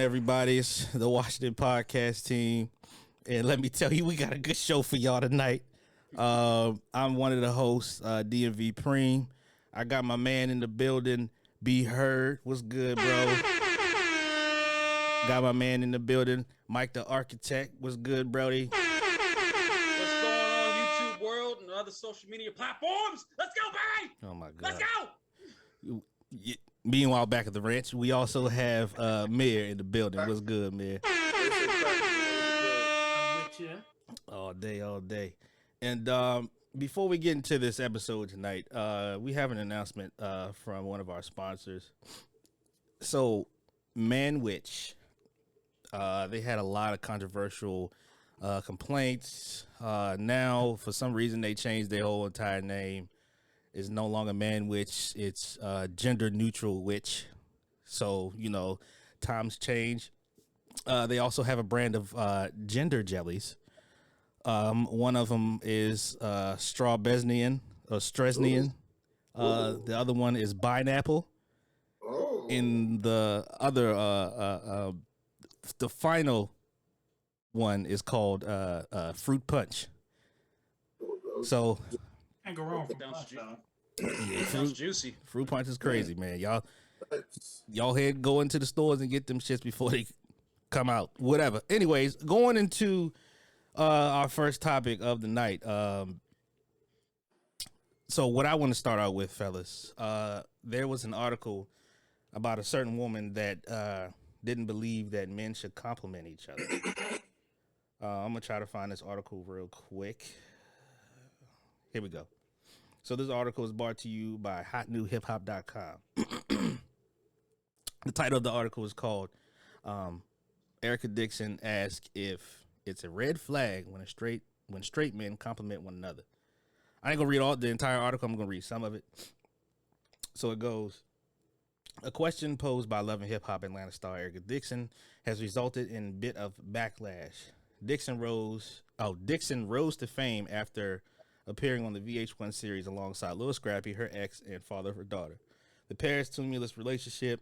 everybody? It's the Washington Podcast team. And let me tell you, we got a good show for y'all tonight. I'm one of the hosts, DMV Preem. I got my man in the building, Be Heard. What's good, bro? Got my man in the building, Mike the Architect. What's good, Brody? What's going on, YouTube world and other social media platforms? Let's go, baby! Oh, my God. Let's go! Meanwhile, back at the ranch, we also have Mayor in the building. What's good, Mayor? I'm with you. All day. And before we get into this episode tonight, we have an announcement from one of our sponsors. So, Manwich, they had a lot of controversial complaints. Now, for some reason, they changed their whole entire name. It's no longer Manwich. It's gender neutral witch. So, you know, times change. They also have a brand of gender jellies. One of them is Strawbesnian or Stresnian. The other one is Pineapple. Oh. And the other, the final one is called Fruit Punch. So, Can't go wrong with Sounds punch, ju- though. yeah, Sounds juicy. Fruit Punch is crazy, man. Y'all head go into the stores and get them shits before they come out. Whatever. Anyways, going into our first topic of the night. So what I want to start out with, fellas, there was an article about a certain woman that didn't believe that men should compliment each other. I'm gonna try to find this article real quick. Here we go. So this article is brought to you by hotnewhiphop.com. The title of the article is called Erica Dixon asks if it's a red flag when straight men compliment one another. I ain't gonna read all the entire article. I'm gonna read some of it. So it goes. A question posed by Love and Hip Hop Atlanta star Erica Dixon has resulted in a bit of backlash. Dixon rose to fame after appearing on the VH1 series alongside Lil Scrappy, her ex, and father of her daughter. The pair's tumultuous relationship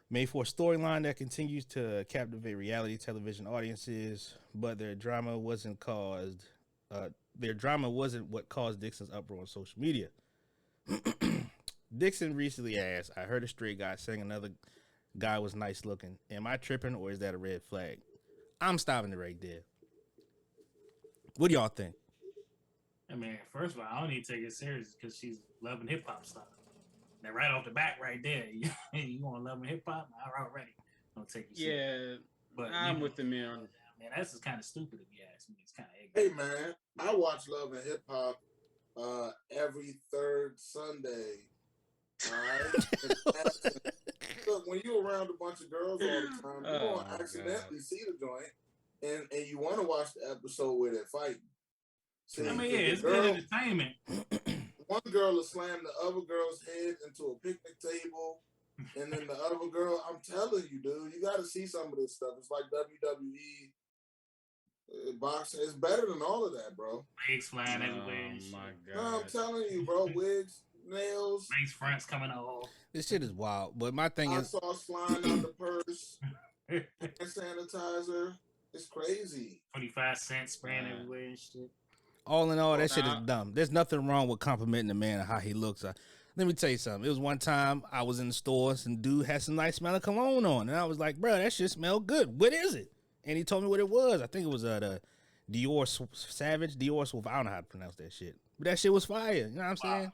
made for a storyline that continues to captivate reality television audiences, but their drama wasn't what caused Dixon's uproar on social media. Dixon recently asked, I heard a straight guy saying another guy was nice looking. Am I tripping or is that a red flag? I'm stopping it right there. What do y'all think? I mean, first of all, I don't need to take it serious because she's loving hip hop stuff. Now, right off the bat, right there, you want love and hip hop? Already, don't take you serious. Yeah, But I'm with the man. Man, that's just kind of stupid if you ask me. It's kind of Hey ignorant. man, I watch Love and Hip Hop every third Sunday. All right. Look, when you're around a bunch of girls all the time, you're gonna accidentally see the joint, and you want to watch the episode where they're fighting. See, I mean, yeah, it's girl, good entertainment. one girl will slam the other girl's head into a picnic table, and then the other girl, I'm telling you, dude, you got to see some of this stuff. It's like WWE. Boxing is better than all of that, bro. Wigs flying everywhere and shit. My No, God. I'm telling you, bro. Wigs, nails. Lace fronts coming off. This shit is wild. But my thing Hot is, sauce flying out the purse. Hand sanitizer. It's crazy. 25 cents spraying everywhere and shit. all in all, that shit is dumb. There's nothing wrong with complimenting a man on how he looks. Let me tell you something. It was one time I was in the stores and dude had some nice smelling cologne on. And I was like, bro, that shit smell good. What is it? And he told me what it was. I think it was the Dior Savage. Dior, I don't know how to pronounce that shit. But that shit was fire. You know what I'm saying?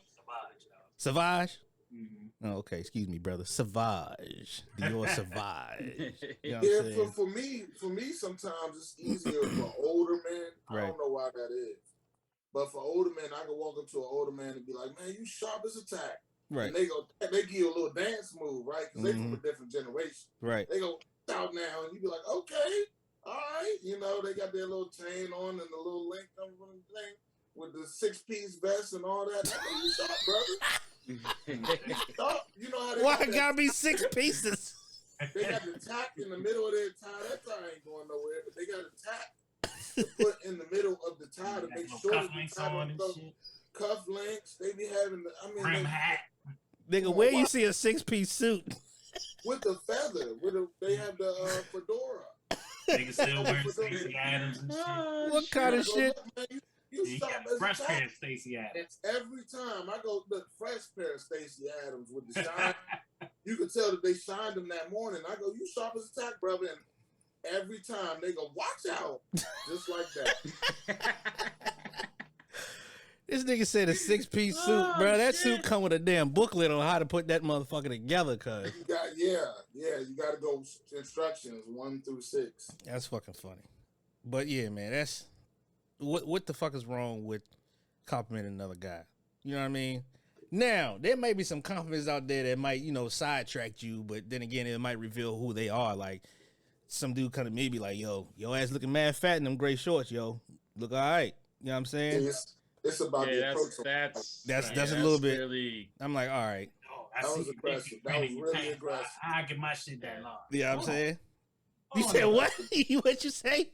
Savage. Mm-hmm. Oh, okay. Excuse me, brother. Savage. Dior Savage. You know what I'm Yeah, saying? for me, sometimes it's easier for older men. I Right. don't know why that is. But for older men, I can walk up to an older man and be like, man, you sharp as a tack. Right. And they give you a little dance move, right? Because they from a different generation. Right. They go out now, and you be like, okay, all right. You know, they got their little chain on and the little link over the thing with the 6-piece vest and all that. I know you sharp, brother. Sharp. You know how they Why got it that- gotta be 6 pieces? They got the tack in the middle of their tie. That tie ain't going nowhere, but they got a tack to put in the middle of the tie to make sure that the Cufflinks tie on don't and go. shit. Cuff links. They be having the, Rim hat. Nigga, where you see a 6-piece suit? with the feather. They have the fedora. Niggas still wearing Stacey Adams and shit. What kind of shit? Look, man, you You shop got a as fresh a pair jack. of Stacey Adams. Every time I go, look, fresh pair of Stacey Adams with the shine. You can tell that they shined them that morning. I go, you shop as a tack, brother. And every time they go, watch out. Just like that. This nigga said a 6-piece suit, bro. That suit come with a damn booklet on how to put that motherfucker together, cuz. You got to go instructions 1 through 6. That's fucking funny. But yeah, man, that's what the fuck is wrong with complimenting another guy? You know what I mean? Now, there may be some compliments out there that might, sidetrack you, but then again, it might reveal who they are. Like, some dude come to me be like, yo, your ass looking mad fat in them gray shorts, yo. Look all right. You know what I'm saying? It's about the approach. That's a little bit. Really... I'm like, all right. Oh, That was aggressive. That was really aggressive. I get my shit that long. You know what I'm saying? You Hold said on. what? What you say?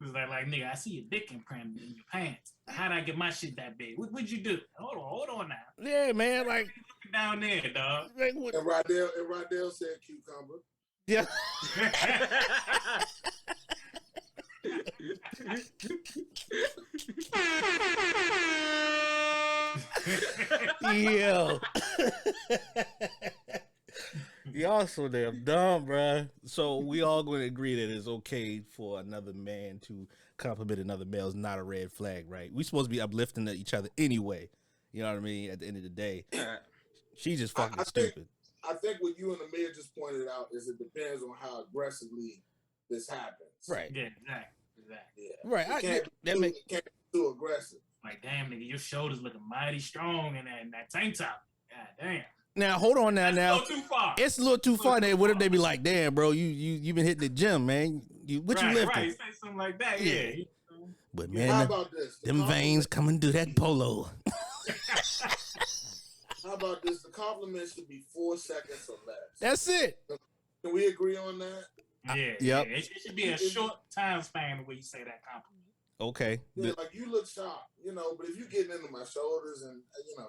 It was like, nigga, I see your dick imprint in your pants. How'd I get my shit that big? What'd you do? Hold on now. Yeah, man. Like, Looking down there, dog. like what? And Rydell said cucumber. Yeah. Yo. Y'all so damn dumb, bruh. So we all going to agree that it's okay for another man to compliment another male is not a red flag, right? We supposed to be uplifting each other anyway. You know what I mean? At the end of the day, she just fucking stupid. I think what you and Amir just pointed out is it depends on how aggressively this happens. Right. Yeah, exactly. Yeah. Right. It can't be too aggressive. Like, damn, nigga, your shoulders looking mighty strong in that tank top. God damn. Now hold on now. That's a little too far. It's a little too far. What if they be like, damn, bro, you been hitting the gym, man? What you lifting? Right, say something like that. Yeah. But How man, about this? them veins coming through that polo. How about this? The compliment should be 4 seconds or less. That's it. Can we agree on that? Yeah. Yep. Yeah. It should be a short time span where you say that compliment. Okay. Yeah, like you look sharp, but if you getting into my shoulders and,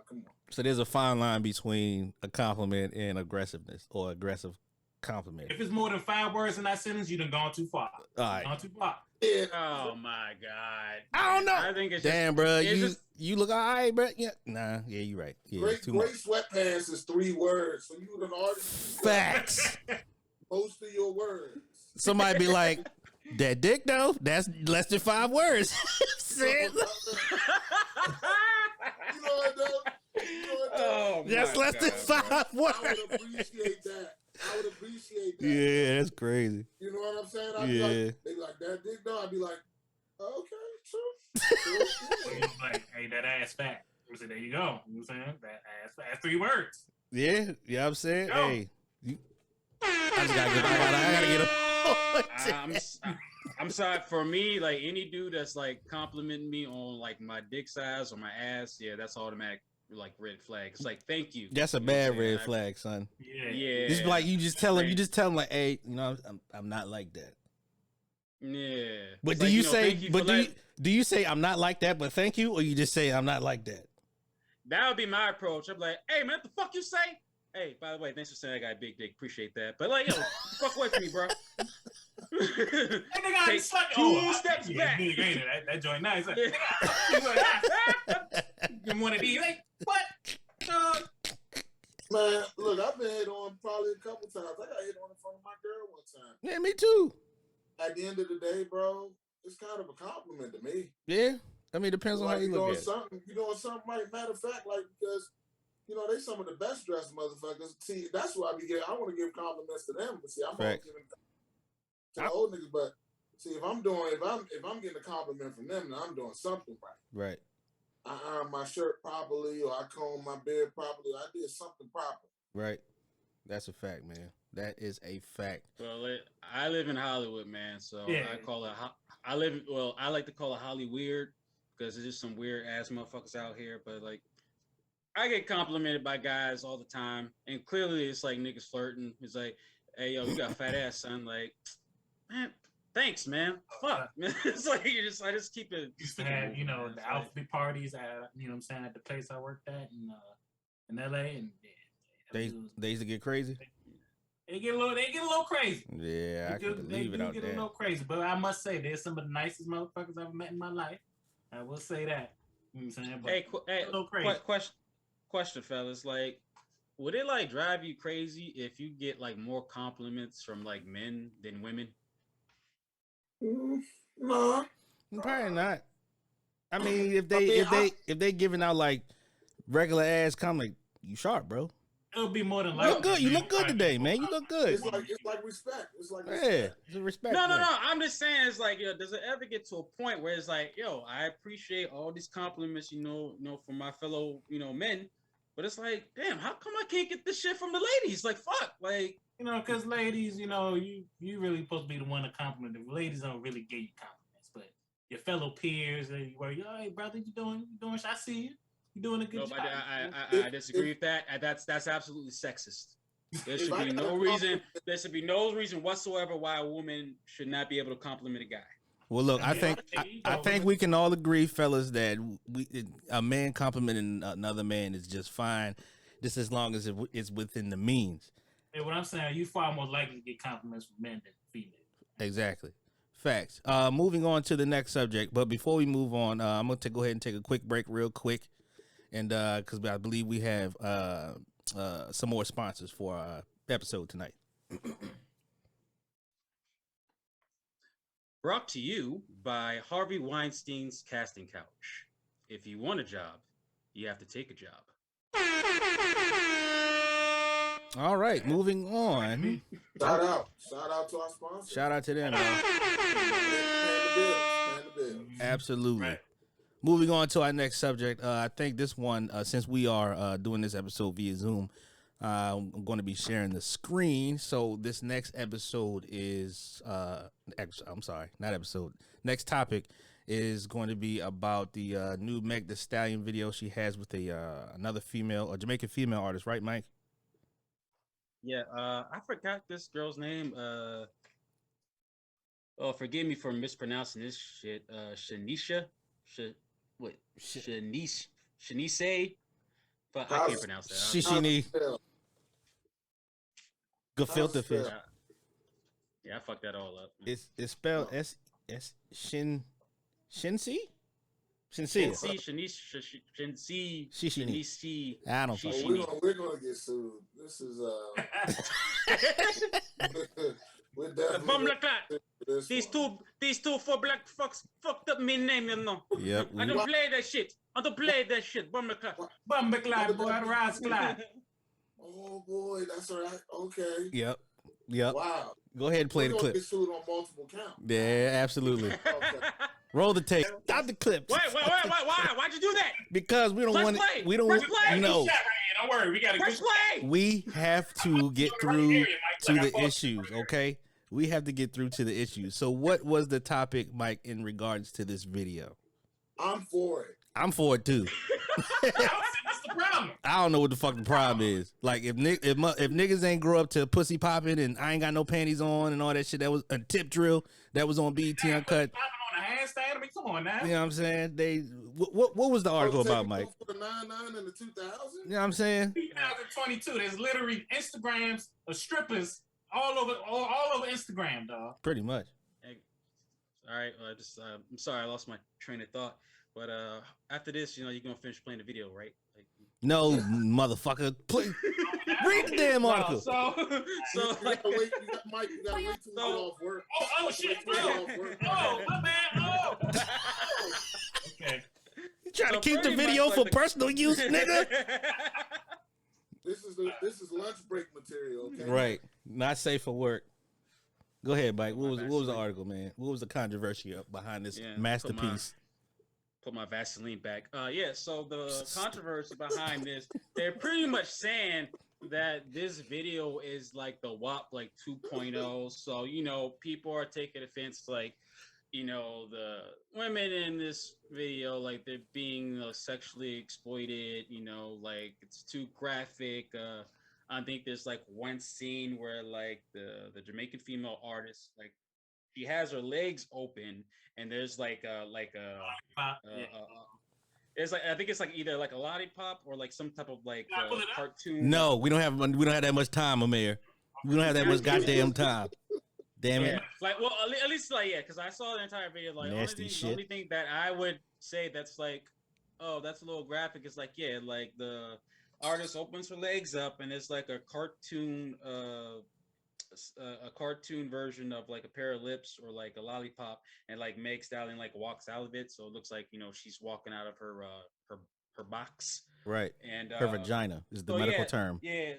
come on. So there's a fine line between a compliment and aggressiveness or aggressive compliment. If it's more than 5 words in that sentence, you done gone too far. All right. Gone too far. Yeah. Oh my god. I don't know. I think it's Damn, bro. just, You look all right, bro. Yeah. Nah. Yeah, you're right. Yeah. Great Too much. sweatpants is 3 words, so you would have already used Facts. most of your words. Somebody be like, that dick though, that's less than 5 words. Said- You know what, though? oh that's my less than God, 5 words. I would appreciate that. Yeah, that's crazy. You know what I'm saying? I'd be Yeah. like, they be like, that dick though? I'd be like, okay, true. So you like, hey, that ass fat. You say, there you go. You know what I'm saying? That ass fat. That's 3 words. Yeah, you know what I'm saying? Yo. Hey, I just gotta get, I gotta get a I'm sorry, for me, like any dude that's like complimenting me on like my dick size or my ass, yeah, that's automatic like red flag. It's like, thank you. That's a You know what I'm bad saying? red flag, son. Yeah. Just like you just tell him like, hey, I'm not like that. Yeah. But It's do like, you know, say, thank you but for do you say I'm not like that, but thank you, or you just say I'm not like that? that would be my approach. I'm like, hey man, what the fuck you say? Hey, by the way, thanks for saying I got a big dick. Appreciate that. But like, yo, fuck away from me, bro. Take two steps back. Ain't it? That joint nice. Like, Yeah. give one of these. Like, what? Man, look, I've been hit on probably a couple times. I got hit on in front of my girl one time. Yeah, me too. At the end of the day, bro, it's kind of a compliment to me. Yeah, I mean, depends on how you look at it. You're doing something right. Matter of fact, like, because, they some of the best dressed motherfuckers. See, that's why I want to give compliments to them. But see, I'm always giving to the old niggas. But see, if I'm getting a compliment from them, then I'm doing something right. Right. I iron my shirt properly, or I comb my beard properly. I did something proper. Right. That's a fact, man. That is a fact. Well, I live in Hollywood, man. So Yeah. I call it. I like to call it Holly weird because there's just some weird ass motherfuckers out here. But like, I get complimented by guys all the time, and clearly it's like niggas flirting. It's like, hey yo, you got a fat ass, son. Like, man, thanks, man. Fuck, man. It's like I just keep it. Used to have, the outfit parties at, what I'm saying, at the place I worked at in LA, and They used to get crazy. They get a little crazy. Yeah, I can believe it out get there. a little crazy, but I must say, they're some of the nicest motherfuckers I've ever met in my life. I will say that. You know what I'm saying? But Hey, a little crazy. Question, fellas. Like, would it like drive you crazy if you get like more compliments from like men than women? No. Probably not. I mean, if they giving out like regular ass comment, you sharp, bro. It'll be more than You likely. look good. You look good today, man. You look good. It's like respect. It's like respect. Yeah, it's a respect. No. thing. I'm just saying, it's like, does it ever get to a point where it's like, I appreciate all these compliments, from my fellow, men, but it's like, damn, how come I can't get this shit from the ladies? Like, fuck, like, Because ladies, you really supposed to be the one to compliment. The ladies don't really give you compliments, but your fellow peers, hey brother, you doing? I see you. You're doing a good job. I disagree with that. That's absolutely sexist. There should be no reason. There should be no reason whatsoever why a woman should not be able to compliment a guy. Well, look, I think we can all agree, fellas, that a man complimenting another man is just fine, just as long as it's within the means. Hey, what I'm saying, you far more likely to get compliments from men than females. Exactly. Facts. Moving on to the next subject, but before we move on, I'm gonna go ahead and take a quick break, real quick, and because I believe we have some more sponsors for our episode tonight. Brought to you by Harvey Weinstein's Casting Couch. If you want a job, you have to take a job. All right, moving on. Shout out to our sponsors. Shout out to them, man. Paying the bills. Absolutely. Right. Moving on to our next subject. I think this one, since we are doing this episode via Zoom, I'm going to be sharing the screen. So this next episode is, next topic is going to be about the new Meg Thee Stallion video she has with another a Jamaican female artist, right, Mike? Yeah, I forgot this girl's name. Forgive me for mispronouncing this shit. Shenseea? Shenseea? But I can't pronounce that. Shishini. Gefilte fish. Yeah, I fucked that all up. It's spelled Shenseea? Shenseea. Shenseea. I don't fucking. We're gonna get sued. This is we're definitely These two for black fucks fucked up my name, you know. Yep. I don't play that shit. Bumbleclad, boy, Rasclad. Oh boy, that's right. Okay. Yep. Wow. Go ahead and play the clip. Get sued on multiple counts. Yeah, absolutely. Okay. Roll the tape. Stop the clip. Wait. Why? Why'd you do that? Because we don't want play. We don't Press play. no. Don't worry, we got Press play. We have to get through to the issues, okay? We have to get through to the issues. So what was the topic, Mike, in regards to this video? I'm for it. I'm for it too. What's the problem? I don't know what the fuck the problem is. Like if niggas ain't grow up to pussy popping and I ain't got no panties on and all that shit, that was a tip drill that was on BET Uncut. On a handstand, I mean, come on now. You know what I'm saying? What was the article about, Mike? For the 99 and the 2000. You know what I'm saying? 2022. There's literally Instagrams of strippers all over Instagram, dog. Pretty much. Hey, all right. I'm sorry, I lost my train of thought. But after this, you're gonna finish playing the video, right? Like, No, motherfucker. Please read the damn article. You gotta wait. Mike, you gotta wait till we get off work. Oh shit! Oh, my bad. Oh. Okay. You trying to keep the video for personal use, nigga? This is lunch break material, okay? Right. Not safe for work. Go ahead, Mike. What was the article, man? What was the controversy behind this masterpiece? Put my Vaseline back. So the controversy behind this, they're pretty much saying that this video is like the WAP like 2.0. So, people are taking offense, like, the women in this video, like they're being sexually exploited, like it's too graphic. I think there's like one scene where like the Jamaican female artist, like she has her legs open and there's it's like, I think it's like either like a lollipop or like some type of like cartoon. No, we don't have that much time, Amir. We don't have that much goddamn time. Damn it. Like, well, at least like, yeah, because I saw the entire video. Like, the only thing that I would say that's like, oh, that's a little graphic is like, yeah, like the artist opens her legs up and it's like a cartoon version of like a pair of lips or like a lollipop, and like Meg Stallion like walks out of it, so it looks like, you know, she's walking out of her box. Right. And her vagina is the medical term. Yeah,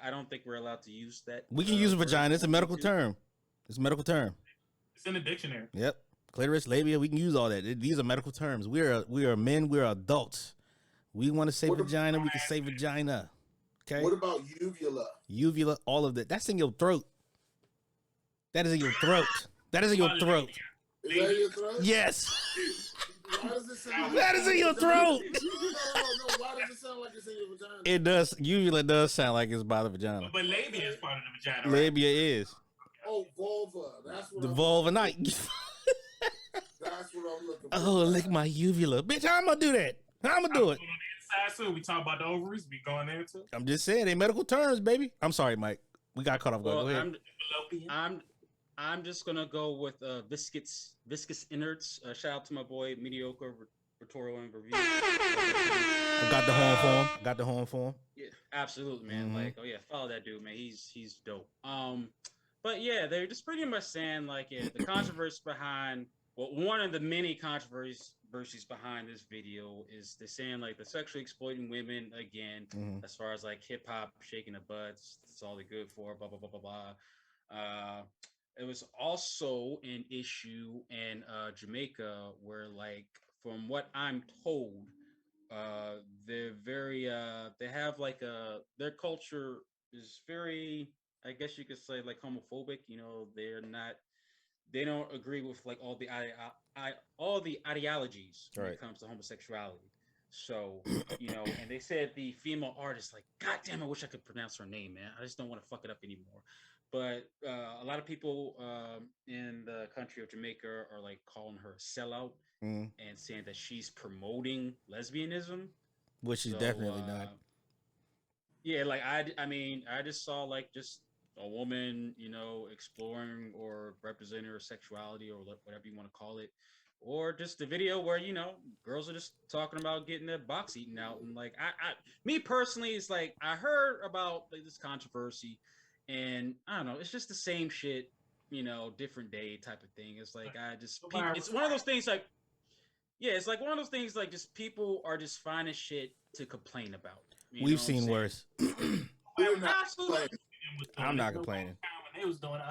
I don't think we're allowed to use that. We can use a vagina. It's a medical term. It's a medical term. It's in the dictionary. Yep. Clitoris, labia, we can use all that. These are medical terms. We are men. We are adults. We want to say vagina. We can say vagina. Okay. What about uvula? Uvula, all of that. That's in your throat. That is in your throat. That is in your throat. Is that in your throat? Yes. Why does it sound that is in your throat. No. Why does it sound like it's in your vagina? It does. Uvula does sound like it's by the vagina. But labia is part of the vagina. Labia is. Oh, vulva. That's what the vulva night. That's what I'm looking for. Oh, lick my uvula. Bitch, how I'm going to do that? How I'm going to do it? On the inside, too. We talk about the ovaries. We going there, too. I'm just saying, they medical terms, baby. I'm sorry, Mike. We got caught off guard. Go ahead. I'm just going to go with viscous innards. Shout out to my boy, Mediocre Rhetorical and Review. I got the horn for him. Yeah, absolutely, man. Mm-hmm. Like, oh, yeah, follow that dude, man. He's dope. But yeah, they're just pretty much saying like, yeah, the controversy behind, well, one of the many controversies behind this video is they're saying like they're sexually exploiting women again, as far as like hip hop shaking the butts. That's all they're good for. Blah blah blah blah blah. It was also an issue in Jamaica where, like, from what I'm told, they're very they have like their culture is very, I guess you could say, like homophobic. You know, they don't agree with like all the ideologies when it comes to homosexuality. So, you know, and they said the female artist, like, God damn, I wish I could pronounce her name, man. I just don't want to fuck it up anymore. But a lot of people in the country of Jamaica are like calling her a sellout and saying that she's promoting lesbianism, which she's definitely not. Yeah, like I mean, I just saw like just a woman, you know, exploring or representing her sexuality or whatever you want to call it, or just a video where, you know, girls are just talking about getting their box eaten out. And like, me personally, it's like I heard about like this controversy, and I don't know, it's just the same shit, you know, different day type of thing. It's like it's one of those things like, yeah, it's like one of those things like just people are just finding shit to complain about. We've seen worse. Absolutely. I'm not complaining. When they was doing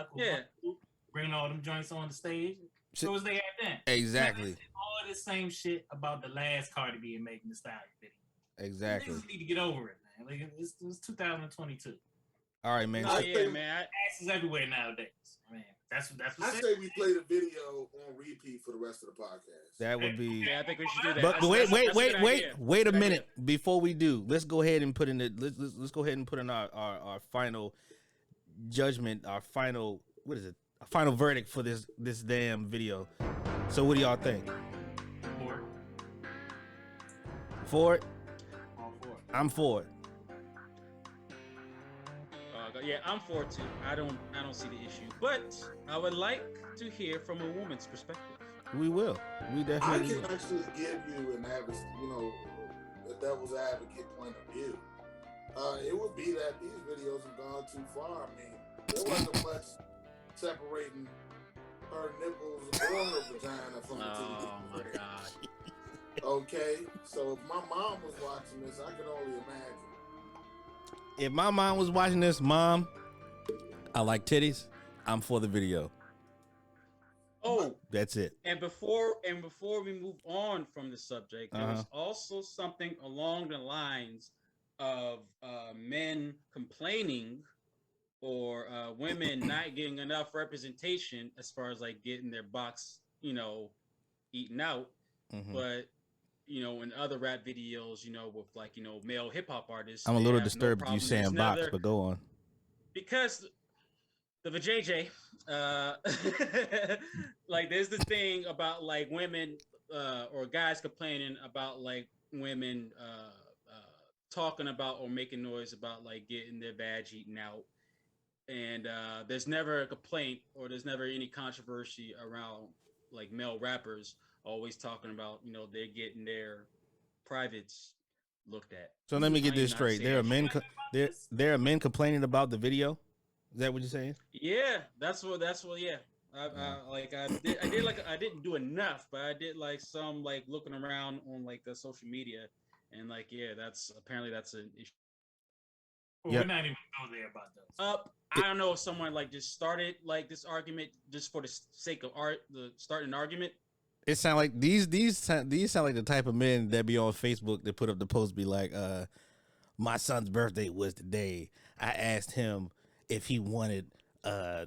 bringing all them joints on the stage. So was they at then? Exactly. All the same shit about the last Cardi B and making the Stallion video. Exactly. They just need to get over it, man. Like it's 2022. All right, man. Oh yeah, man. Ass is everywhere nowadays. Man, that's what. I say we play the video on repeat for the rest of the podcast. That would be. Yeah, I think we should do that. But wait a minute before we do. Let's go ahead and put in let's go ahead and put in our final judgment, our final a final verdict for this damn video. So what do y'all think? For it? I'm for it. Yeah, I'm for it too. I don't see the issue, but I would like to hear from a woman's perspective. We will. We definitely. I can actually give you a devil's advocate point of view. It would be that these videos have gone too far. I mean, there wasn't much separating her nipples or her vagina from the TV. Oh my god. Okay, so if my mom was watching this, I could only imagine. If my mom was watching this, Mom, I like titties. I'm for the video. Oh, that's it. And before we move on from the subject, there was also something along the lines of men complaining or women not getting enough representation as far as like getting their box, you know, eaten out. But you know, in other rap videos, you know, with like, you know, male hip hop artists. I'm a little disturbed with you saying box, but go on. Because the vajayjay, like there's this thing about like women or guys complaining about like women talking about or making noise about like getting their badge eaten out. and there's never a complaint or there's never any controversy around like male rappers always talking about they're getting their privates looked at. So let me get this straight. There are men. There are men complaining about the video. Is that what you're saying? Yeah, that's what. Yeah, I didn't do enough, but I did like some like looking around on like social media, and like that's an issue. Well, we're not even go there about those. I don't know if someone like just started like this argument just for the sake of starting an argument. It sound like these sound like the type of men that be on Facebook that put up the post be like, my son's birthday was today. I asked him if he wanted a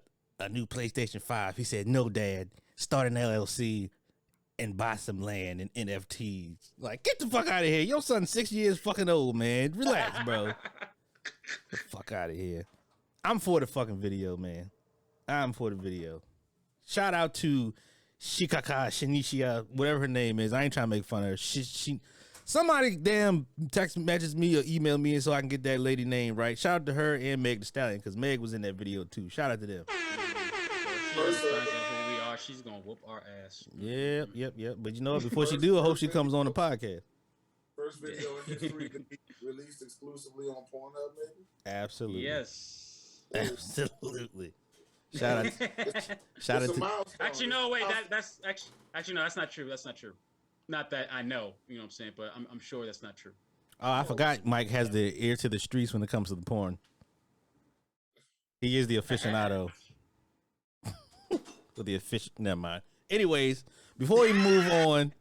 new PlayStation 5. He said, no, Dad. Start an LLC and buy some land and NFTs. Like, get the fuck out of here. Your son's 6 years fucking old, man. Relax, bro. Get the fuck out of here. I'm for the fucking video, man. I'm for the video. Shout out to Shenseea, whatever her name is. I ain't trying to make fun of her. Somebody damn text message me or email me so I can get that lady name right. Shout out to her and Meg Thee Stallion because Meg was in that video too. Shout out to them. Who we are, she's gonna whoop our ass. Yep. But you know what? Before she do, I hope she comes on the podcast. First video in history to be released exclusively on Pornhub, maybe? Absolutely. Yes. Absolutely. Shout out to. Actually, no, wait. That's actually no. That's not true. That's not true. Not that I know. You know what I'm saying, but I'm sure that's not true. Oh, I forgot. Mike has the ear to the streets when it comes to the porn. He is the aficionado. Never mind. Anyways, before we move on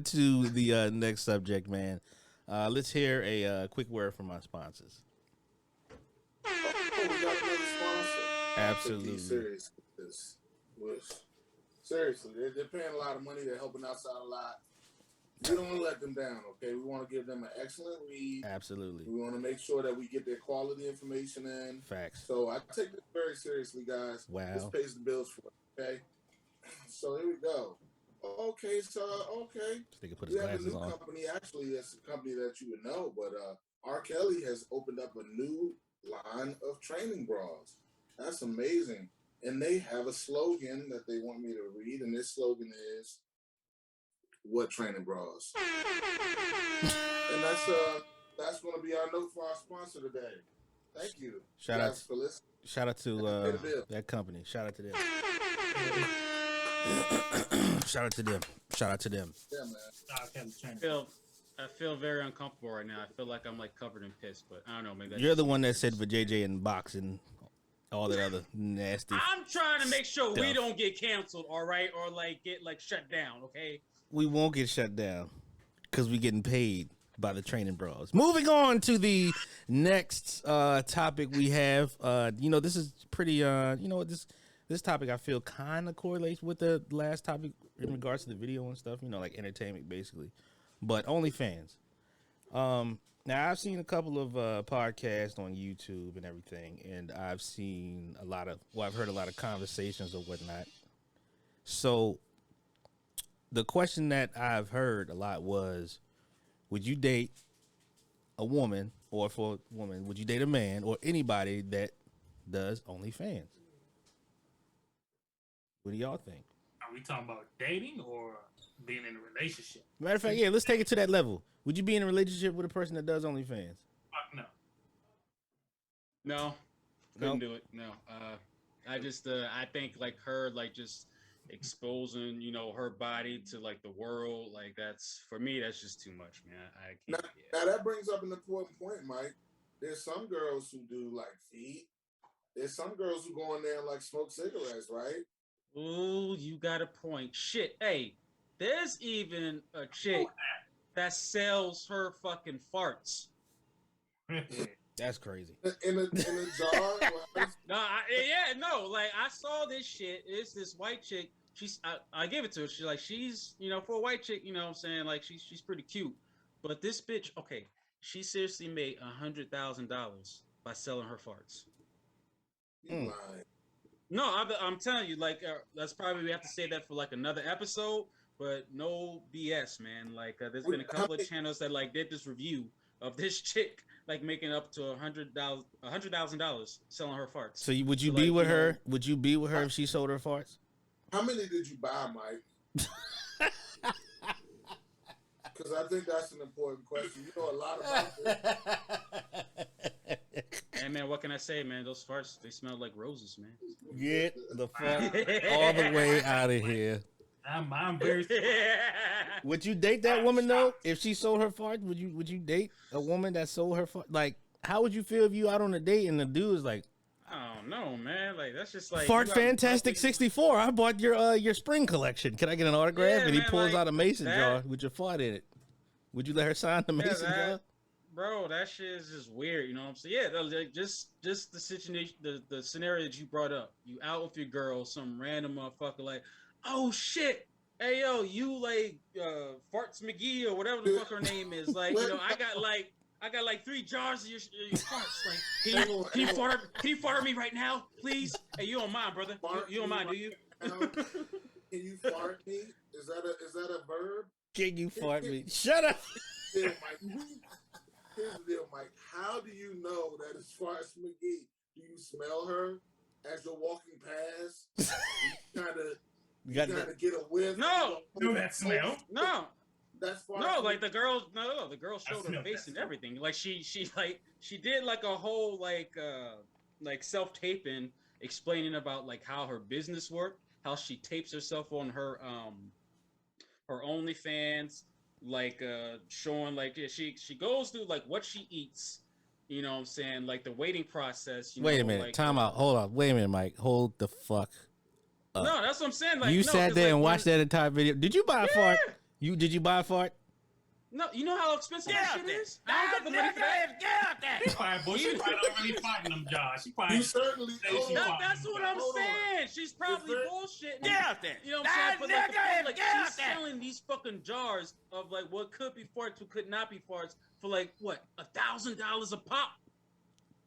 to the next subject, man, let's hear a quick word from our sponsors. Oh, we got another sponsor. Absolutely. Seriously, they're paying a lot of money. They're helping us out a lot. We don't want to let them down, okay? We want to give them an excellent read. Absolutely. We want to make sure that we get their quality information in. Facts. So I take this very seriously, guys. Wow. This pays the bills for it, okay? So here we go. Okay, so, okay. We have a new company. Actually, it's a company that you would know, but R. Kelly has opened up a new line of training bras. That's amazing. And they have a slogan that they want me to read, and this slogan is, what training bras? And that's going to be our note for our sponsor today. Thank you. Shout out to that company. Shout out to them. Shout out to them. Yeah, man. I feel very uncomfortable right now. I feel like I'm like covered in piss, but I don't know. Maybe you're the one that said for JJ and boxing. All that other nasty. I'm trying to make sure we don't get canceled, all right, or like get like shut down, okay? We won't get shut down because we're getting paid by the training bras. Moving on to the next topic we have. This is pretty. This topic I feel kind of correlates with the last topic in regards to the video and stuff. Like entertainment basically, but OnlyFans. Now, I've seen a couple of podcasts on YouTube and everything, and I've heard a lot of conversations or whatnot. So, the question that I've heard a lot was, would you date a woman, or for a woman, would you date a man or anybody that does OnlyFans? What do y'all think? Are we talking about dating or being in a relationship? Matter of fact, yeah, let's take it to that level. Would you be in a relationship with a person that does OnlyFans? Fuck no. Couldn't do it. No. I just I think like her like just exposing her body to like the world, like that's for me that's just too much, man. I can't. Now that brings up an important point, Mike. There's some girls who do like feet. There's some girls who go in there and like smoke cigarettes, right? Ooh, you got a point. Shit, hey, there's even a chick that sells her fucking farts. That's crazy. In a jar? Like I saw this shit. It's this white chick. I gave it to her. She's for a white chick, what I'm saying, like she's pretty cute. But this bitch, okay, she seriously made $100,000 by selling her farts. You lying. No, I'm telling you, like that's probably we have to say that for like another episode. But no BS, man. Like there's been a couple of channels that like did this review of this chick like making up to $100,000 selling her farts. So would you be with her? Would you be with her if she sold her farts? How many did you buy, Mike? Because I think that's an important question. You know a lot about it. Hey man, what can I say, man? Those farts, they smell like roses, man. Get the fuck all the way out of here. I'm very. Would you date that woman though? If she sold her farts, would you date a woman that sold her farts? Like, how would you feel if you out on a date and the dude is like, I don't know, man. Like that's just like Fart Fantastic 64. I bought your spring collection. Can I get an autograph? Yeah, and he man, pulls like, out a mason that- jar with your fart in it. Would you let her sign the mason jar? Bro, that shit is just weird. You know what I'm saying? Yeah, like, just the situation, the scenario that you brought up. You out with your girl, some random motherfucker like, oh shit, hey yo, you like Farts McGee or whatever the fuck her name is. Like, you know, I got like 3 jars of your farts. Like, can you fart me right now, please? Hey, you don't mind, brother? You don't mind, do you? Can you fart me? Is that a verb? Can you fart me? Shut up. Here's the deal, Mike. How do you know that it's Farts McGee? Do you smell her as you're walking past? You kind of get a whiff. No, Do that smell? No. That's Farts. No, like the girl showed her smell face that and smell. everything. Like she did like a whole like self-taping explaining about like how her business worked, how she tapes herself on her OnlyFans, like showing like she goes through like what she eats, you know what I'm saying, like the waiting process. Wait a minute, like, time out. Hold on. Wait a minute, Mike. Hold the fuck up. No, that's what I'm saying. Like you no, sat there like, and watched that entire video. Did you buy a fart? Did you buy a fart? No, you know how expensive that shit is? I don't have the money for that. Get out there. She probably already fighting them jars. She probably. You certainly. That's what I'm Hold on. saying. She's probably bullshitting. Get out there. You know what I'm saying? But like, she's selling these fucking jars of like what could be farts, what could not be farts for like what $1,000 a pop.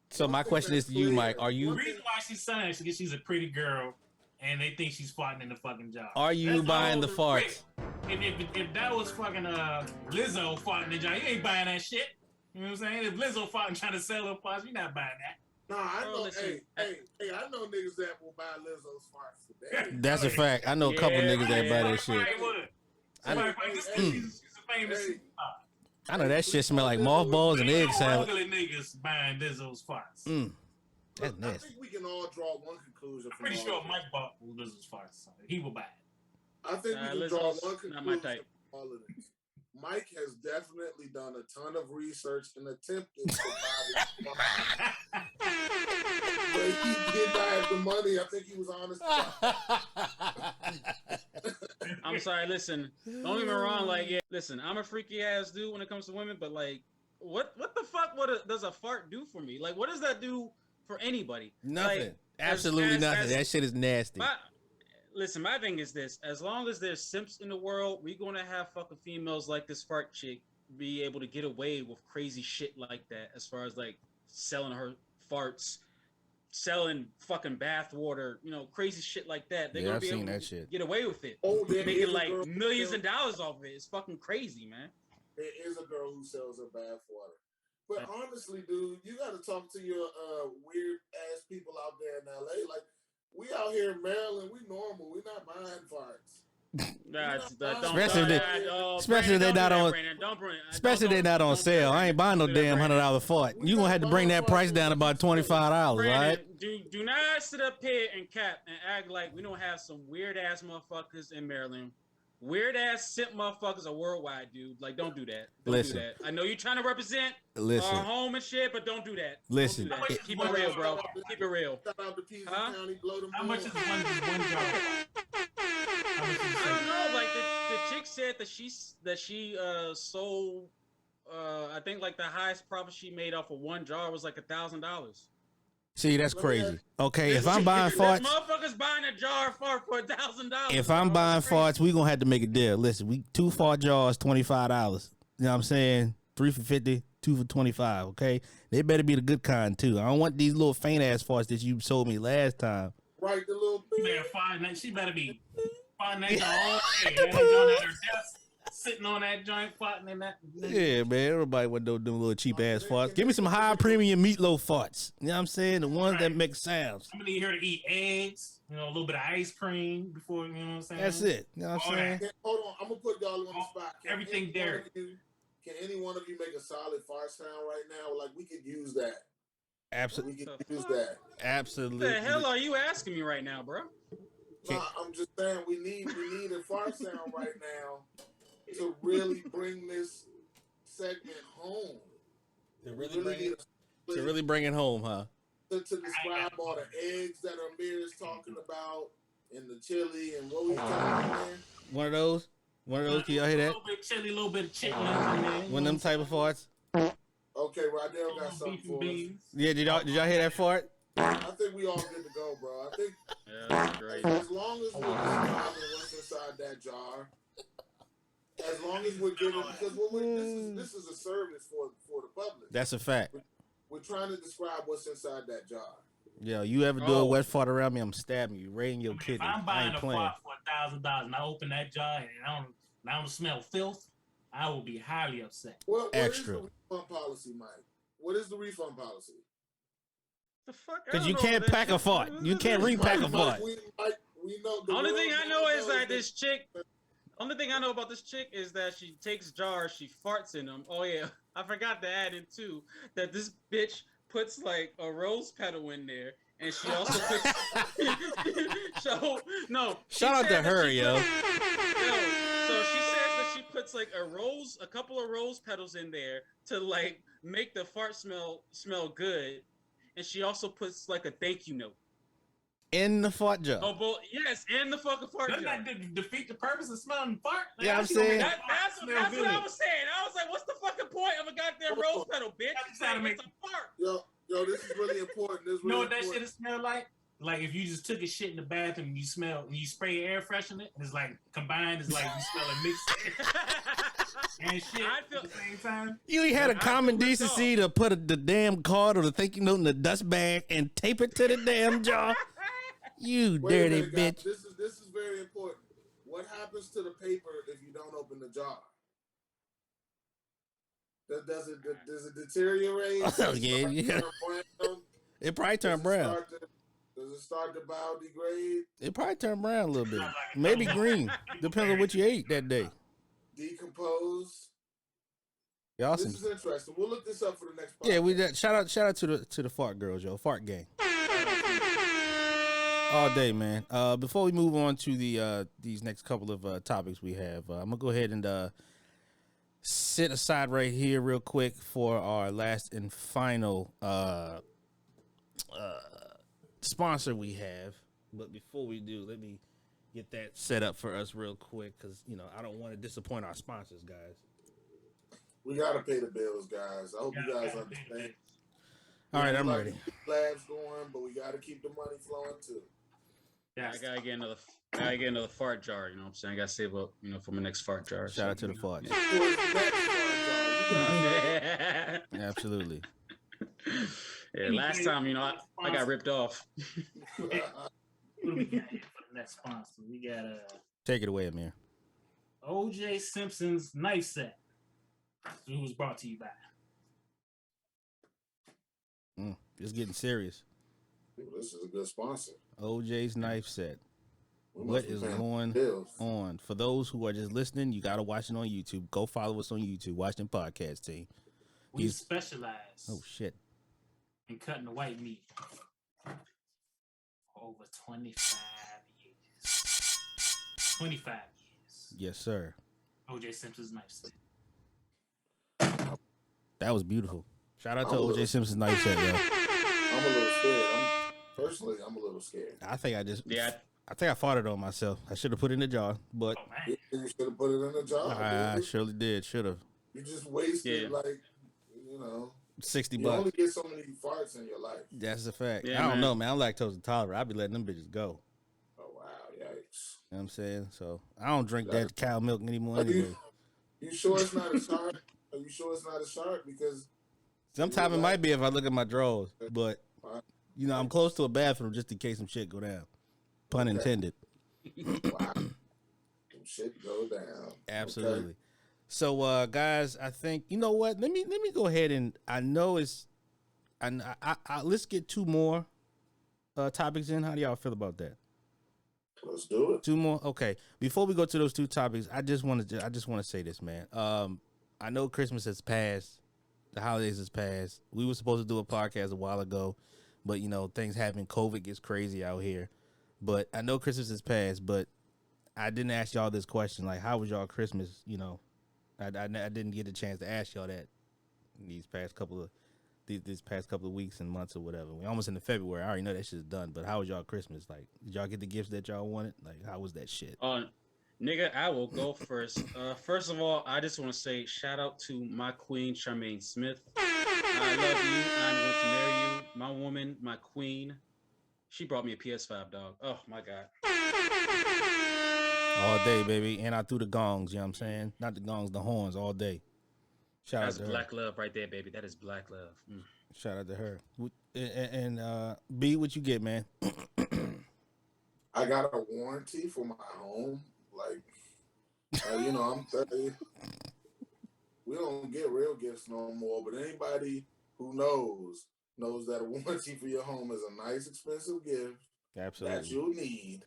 So my question is to you, Mike. Are The you reason why she's selling it is because she's a pretty girl, and they think she's farting in the fucking jar. Are you That's buying all the farts? If that was fucking Lizzo farting in the jar, you ain't buying that shit. You know what I'm saying? If Lizzo farting trying to sell her farts, you're not buying that. No, I Bro, know. listen. Hey, I know niggas that will buy Lizzo's farts today. That's a fact. I know a couple niggas that buy that shit. Somebody would. Somebody would. She's a famous. I know that shit smell like mothballs and egg salad. Ugly niggas buying Lizzo's farts. That's I nasty. think we can all draw one conclusion. I'm pretty sure Mike bought Lizzo's farts. So he will buy it. I think we can draw Lizzo's one not my conclusion type. from all of this. Mike has definitely done a ton of research and attempted to buy this farts. But he did not have the money. I think he was honest about it. I'm sorry, listen. Don't get me wrong, like, yeah, listen, I'm a freaky ass dude when it comes to women, but like, what the fuck does a fart do for me? Like, what does that do for anybody? Nothing. Like, Absolutely nothing. That shit is nasty. Listen, my thing is this: as long as there's simps in the world, we're gonna have fucking females like this fart chick be able to get away with crazy shit like that. As far as like selling her farts, selling fucking bath water, you know, crazy shit like that. They're gonna I've be seen able that to shit. get away with it, Oh, there is making a like girl millions who of dollars off of it. It's fucking crazy, man. There is a girl who sells her bath water. But honestly, dude, you got to talk to your weird ass people out there in LA. Like, we out here in Maryland, we normal. We not buying farts. Especially if they not on. Especially they not on sale. I ain't buying no damn $100 fart. You gonna have to bring that price down about $25, right? Do not sit up here and cap and act like we don't have some weird ass motherfuckers in Maryland. Weird ass simp motherfuckers are worldwide, dude. Like, don't do that. Don't do that. I know you're trying to represent our home and shit, but don't do that. Listen. Don't do that. Keep it real, bro. Keep it real. Shout out to PG County, blow them How much is one jar? I don't know. Like the chick said that she sold. I think like the highest profit she made off of one jar was like $1,000. See, that's crazy. Okay, if I'm buying farts, motherfuckers buying a jar of fart for $1,000. if I'm buying farts, we gonna have to make a deal. Listen, we 2 fart jars, $25. You know what I'm saying? 3 for 50, 2 for 25. Okay, they better be the good kind too. I don't want these little faint ass farts that you sold me last time. Right, the little. She better be fine all day. At her desk, sitting on that joint farting and that. Yeah, man. Everybody want them little cheap ass man, farts. Give me some high premium meatloaf farts. You know what I'm saying? The ones that make sounds. I'm gonna need her to eat eggs, a little bit of ice cream before, you know what I'm saying? That's it. You know what I'm saying? Hold on, I'm gonna put y'all on the spot. Everything there. Can any one of you make a solid fart sound right now? Like we could use that. Absolutely. We could use that. Absolutely. What the hell are you asking me right now, bro? Nah, I'm just saying we need a fart sound right now to really bring this segment home. To really bring it home, huh? To describe all the eggs that Amir is talking about and the chili and what we talking about, man. One of those? Can y'all hear that? A little bit of chili, a little bit of chitlins in there. One of them type of farts? Okay, Rodell got something for us. Yeah, did y'all hear that fart? I think we all good to go, bro. I think that's great. as long as we're describing what's inside that jar, as long as we're giving, because this is a service for the public. That's a fact. We're trying to describe what's inside that jar. Yo, you ever do a wet fart around me, I'm stabbing you, right in your kidney. If I'm buying a playing. fart for $1,000 and I open that jar and I don't smell filth, I will be highly upset. What Extra. is the refund policy, Mike? What is the refund policy? The fuck? Because you can't pack a fart. You can't repack a fart. We know Only thing I know is that this chick. Only thing I know about this chick is that she takes jars, she farts in them. Oh yeah, I forgot to add in too that this bitch puts like a rose petal in there, and she also puts. Shout out to her, yo. So she says that she puts like a couple of rose petals in there to like make the fart smell good, and she also puts like a thank you note. In the fart jar. Oh, yes, in the fucking fart jar. Doesn't that defeat the purpose of smelling fart? Like, Yeah, I'm saying. That's what I was saying. I was like, what's the fucking point of a goddamn rose petal, bitch? It's a fart. Yo, this is really important. You know what that shit smell like? Like if you just took a shit in the bathroom and you spray air freshener, and it's like combined, it's like you smell a mix and shit at the same time. You ain't had a common decency to put the damn card or the thank you note in the dust bag and tape it to the damn jar. You dirty bitch. This is very important. What happens to the paper if you don't open the jar? Does it deteriorate? Oh, yeah. It probably turned brown. Does it start to biodegrade? It probably turned brown a little bit. Maybe green. Depends on what you ate that day. Decompose. Y'all This is interesting. We'll look this up for the next podcast. Yeah, we did. Shout out to the fart girls, yo. Fart gang. All day, man. Before we move on to these next couple of topics we have, I'm gonna go ahead and sit aside right here real quick for our last and final sponsor we have. But before we do, let me get that set up for us real quick because I don't want to disappoint our sponsors, guys. We gotta pay the bills, guys. I hope you guys understand. All right, I'm ready. Labs going, but we gotta keep the money flowing too. Yeah, I gotta get another fart jar. You know what I'm saying? I gotta save up, for my next fart jar. Shout out to the fart. Absolutely. Yeah, last time, I got ripped off. What do we got here for the next sponsor? We got Take it away, Amir. O.J. Simpson's knife set. Who was brought to you by? It's getting serious. This is a good sponsor. OJ's knife set. What is going on? For those who are just listening, you got to watch it on YouTube. Go follow us on YouTube. Watch them podcast team. We specialize. Oh, shit. In cutting the white meat. For over 25 years. 25 years. Yes, sir. O.J. Simpson's knife set. That was beautiful. Shout out to O.J. Simpson's knife set, yo. I'm a little scared. I'm a little scared. I think I farted on myself. I should have put it in the jar, but you should have put it in the jar. I surely did. Should have. You just wasted $60. You only get so many farts in your life. That's a fact. Yeah, I don't know, man. I'm lactose intolerant. I be letting them bitches go. Oh wow, yikes! You know what I'm saying? So I don't drink that cow milk anymore anyway. You sure it's not a shark? Are you sure it's not a shark? Because sometimes it might be if I look at my drawers, but I'm close to a bathroom just in case some shit go down. Pun intended. Wow. Some shit go down. Absolutely. So, guys, I think you know what. Let me go ahead and I know it's. Let's get two more topics in. How do y'all feel about that? Let's do it. Two more. Okay. Before we go to those two topics, I just want to say this, man. I know Christmas has passed. The holidays has passed. We were supposed to do a podcast a while ago, but you know things happen. COVID gets crazy out here. But I know Christmas has passed. But I didn't ask y'all this question. Like, how was y'all Christmas? You know, I didn't get a chance to ask y'all that these past couple of weeks and months or whatever. We almost into February. I already know that shit's done. But how was y'all Christmas? Like, did y'all get the gifts that y'all wanted? Like, how was that shit? Nigga, I will go first. First of all, I just want to say shout out to my queen, Charmaine Smith. I love you. I'm going to marry you. My woman, my queen. She brought me a PS5, dog. Oh, my God. All day, baby. And I threw the gongs, you know what I'm saying? Not the gongs, the horns all day. Shout That's out to black her. love right there, baby. That is black love. Shout out to her. And B, what you get, man? I got a warranty for my home. Like, you know, I'm 30. We don't get real gifts no more, but anybody who knows that a warranty for your home is a nice, expensive gift. Absolutely. That you'll need.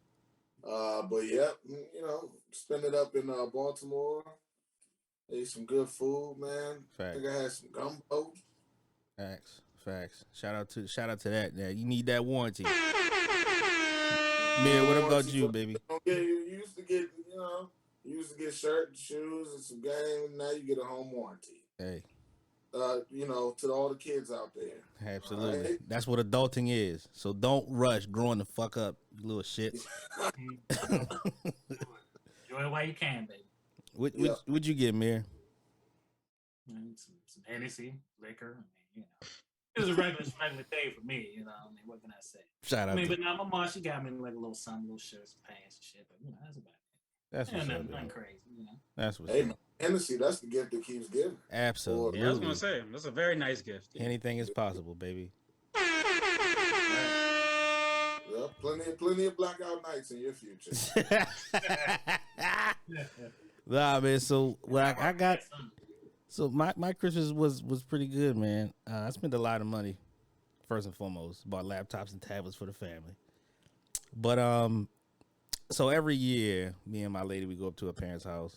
But yeah, you know, spend it up in Baltimore. Ate some good food, man. Fact. I think I had some gumbo. Facts. Shout out to that. Yeah, you need that warranty. Man, what about you, baby? You used to get shirt and shoes and some game. Now you get a home warranty. Hey. You know, to all the kids out there. Absolutely. Right? That's what adulting is. So don't rush growing the fuck up, you little shit. Enjoy it while you can, baby. What'd you get, Mir? Some Hennessy, liquor. I mean, you know, it was a regular day for me. You know, I mean, what can I say? Shout out. But now my mom, she got me like a little something, little shirts, pants, and shit. But you know, that's about it. That's what's up, nothing crazy. You know, that's what's up. Hennessy, that's the gift that keeps giving. Absolutely. Yeah, I was gonna say that's a very nice gift. Yeah. Anything is possible, baby. Well, plenty of blackout nights in your future. Nah, man. So what I got. So my Christmas was pretty good, man. I spent a lot of money, first and foremost. Bought laptops and tablets for the family. But so every year, me and my lady, we go up to her parents' house,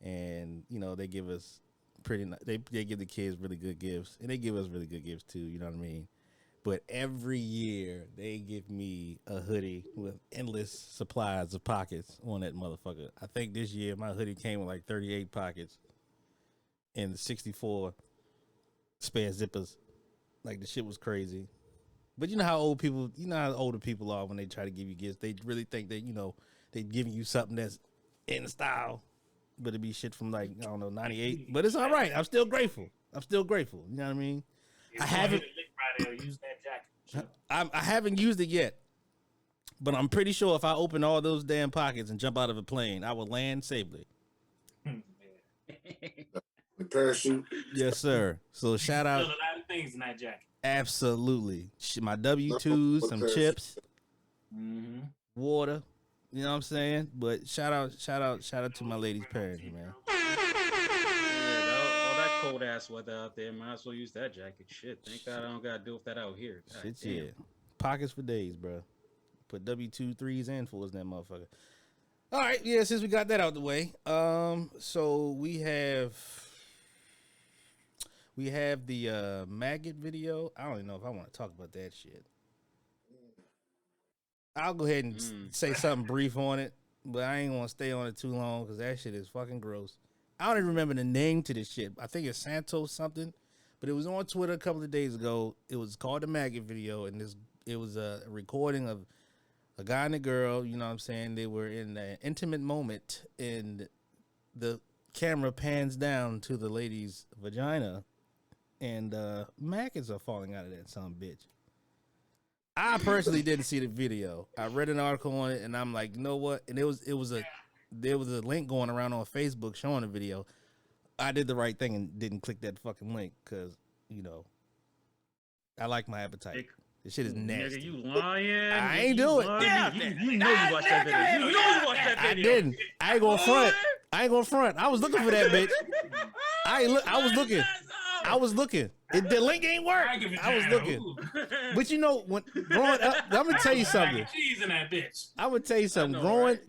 and you know they give us they give the kids really good gifts, and they give us really good gifts too. You know what I mean? But every year they give me a hoodie with endless supplies of pockets on that motherfucker. I think this year my hoodie came with like 38 pockets and 64 spare zippers. Like the shit was crazy. But you know how older people are when they try to give you gifts. They really think that, you know, they're giving you something that's in style, but it be shit from like, I don't know, 98. But it's all right. I'm still grateful. You know what I mean? I haven't use that jacket. I haven't used it yet, but I'm pretty sure if I open all those damn pockets and jump out of a plane, I will land safely. The parachute. Yes, sir. So shout out. A lot of things in that jacket. Absolutely. My W-2s, some chips, water. You know what I'm saying? But shout out to my lady's parents, man. All that cold ass weather out there, might as well use that jacket. Shit, thank God I don't gotta deal with that out here. God, shit, yeah. Pockets for days, bro. Put W2, 3s, and 4s in that motherfucker. All right, yeah. Since we got that out the way, so we have the maggot video. I don't even know if I want to talk about that shit. I'll go ahead and say something brief on it, but I ain't want to stay on it too long because that shit is fucking gross. I don't even remember the name to this shit. I think it's Santos something, but it was on Twitter a couple of days ago. It was called the maggot video, and it was a recording of a guy and a girl. You know what I'm saying? They were in an intimate moment, and the camera pans down to the lady's vagina, and maggots are falling out of that son of a bitch. I personally didn't see the video. I read an article on it, and I'm like, you know what? And there was a link going around on Facebook showing the video. I did the right thing and didn't click that fucking link because, you know, I like my appetite. This shit is nasty. Nigga, you lying? I ain't do it. Yeah, you know you watched that video. You know you watched that video. I didn't. I ain't gonna front. I ain't gonna front. I was looking for that bitch. I was looking. The link ain't work. I was looking. But you know, when growing up, I'm gonna tell you something. Cheese in that bitch. I'm gonna tell you something.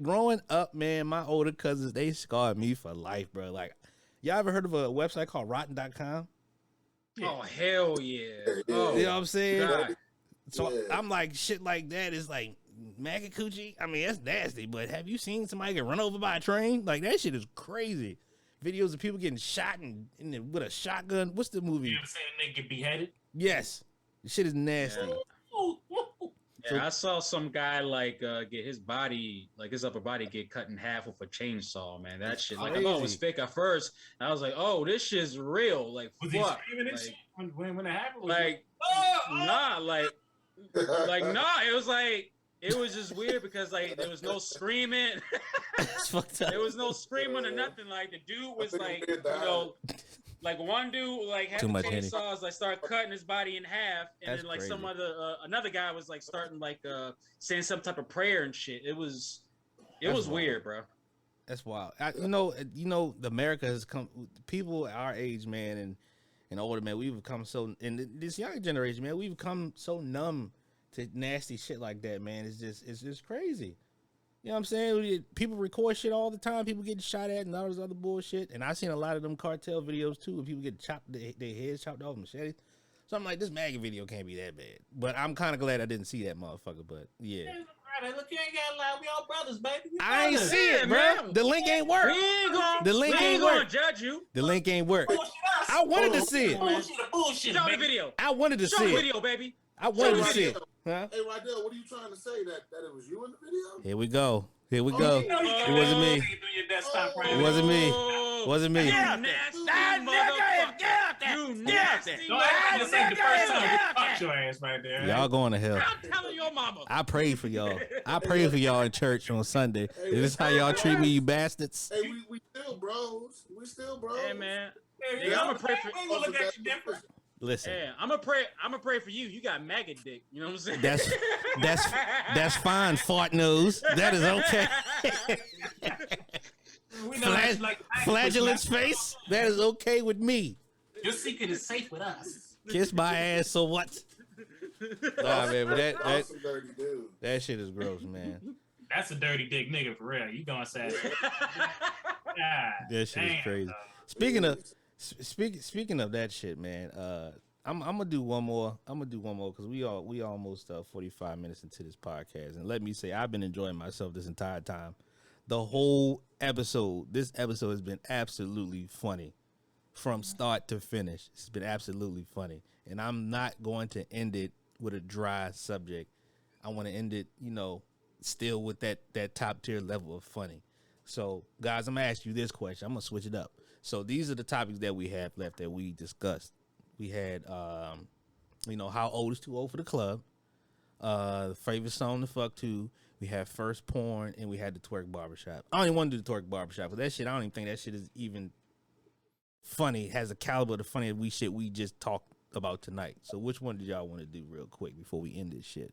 Growing up, man, my older cousins, they scarred me for life, bro. Like, y'all ever heard of a website called Rotten.com? Oh hell yeah! Oh, you know what I'm saying? God. So I'm like, shit like that is like maggot coochie. I mean, that's nasty. But have you seen somebody get run over by a train? Like, that shit is crazy. Videos of people getting shot with a shotgun. What's the movie? You ever seen a nigga get beheaded? Yes, the shit is nasty. Yeah, I saw some guy like get his body, like his upper body, get cut in half with a chainsaw. Man, that shit. Like, I thought it was fake at first. And I was like, oh, this shit's real. Like, was fuck. he screaming and shit when it happened? Like, nah, like, nah. It was like, it was just weird because like there was no screaming. There was no screaming or nothing. Like the dude was like, you know, like one dude like had chainsaws, like start cutting his body in half, and then like crazy. Some other another guy was like starting like saying some type of prayer and shit. It was weird, bro. That's wild. You know, America has come. People our age, man, and older, man, we've become so. And this younger generation, man, we've become so numb to nasty shit like that, man. It's just crazy. You know what I'm saying? People record shit all the time. People getting shot at and all this other bullshit. And I've seen a lot of them cartel videos too, of people get chopped, their heads chopped off with machetes. So I'm like, this maggot video can't be that bad. But I'm kind of glad I didn't see that motherfucker. But yeah. Look, you ain't gotta lie. We all brothers, baby. I ain't see it, bro. Man. The link ain't work. We ain't gonna judge you. The link ain't work. I wanted to see it. Bullshit. Show the video. I wanted to see it. Show the video, baby. I wanted to see it. Huh? Hey, Rydell, what are you trying to say? That it was you in the video? Here we go. It wasn't me. It wasn't me. It wasn't me. Yeah, nasty motherfucker. You nasty. This ain't the first time we fucked your ass right there. Y'all going to hell. I'm telling your mama. I prayed for y'all. I prayed for y'all in church on Sunday. Is this how y'all treat me, you bastards? Hey, we still bros. We still bros. Hey, man. Hey, I'm gonna pray for we gonna look at you different. Listen. Yeah, I'm gonna pray for you. You got maggot dick. You know what I'm saying? That's fine, fart nose. That is okay. Flagellant's face. That is okay with me. Your secret is safe with us. Kiss my ass, so what? Nah, man, but that shit is gross, man. That's a dirty dick nigga for real. You gonna say that shit is crazy. Speaking of that shit, man, I'm gonna do one more. Because we almost 45 minutes into this podcast, and let me say I've been enjoying myself this entire time. The whole episode. This episode has been absolutely funny, from start to finish. It's been absolutely funny, and I'm not going to end it with a dry subject. I want to end it, still with that top tier level of funny. So, guys, I'm gonna ask you this question. I'm gonna switch it up. So these are the topics that we have left that we discussed. We had, how old is too old for the club? Favorite song to fuck to. We had first porn, and we had the twerk barbershop. I don't even want to do the twerk barbershop, but that shit, I don't even think that shit is even funny. Has a caliber of the funny shit we just talked about tonight. So which one did y'all want to do real quick before we end this shit?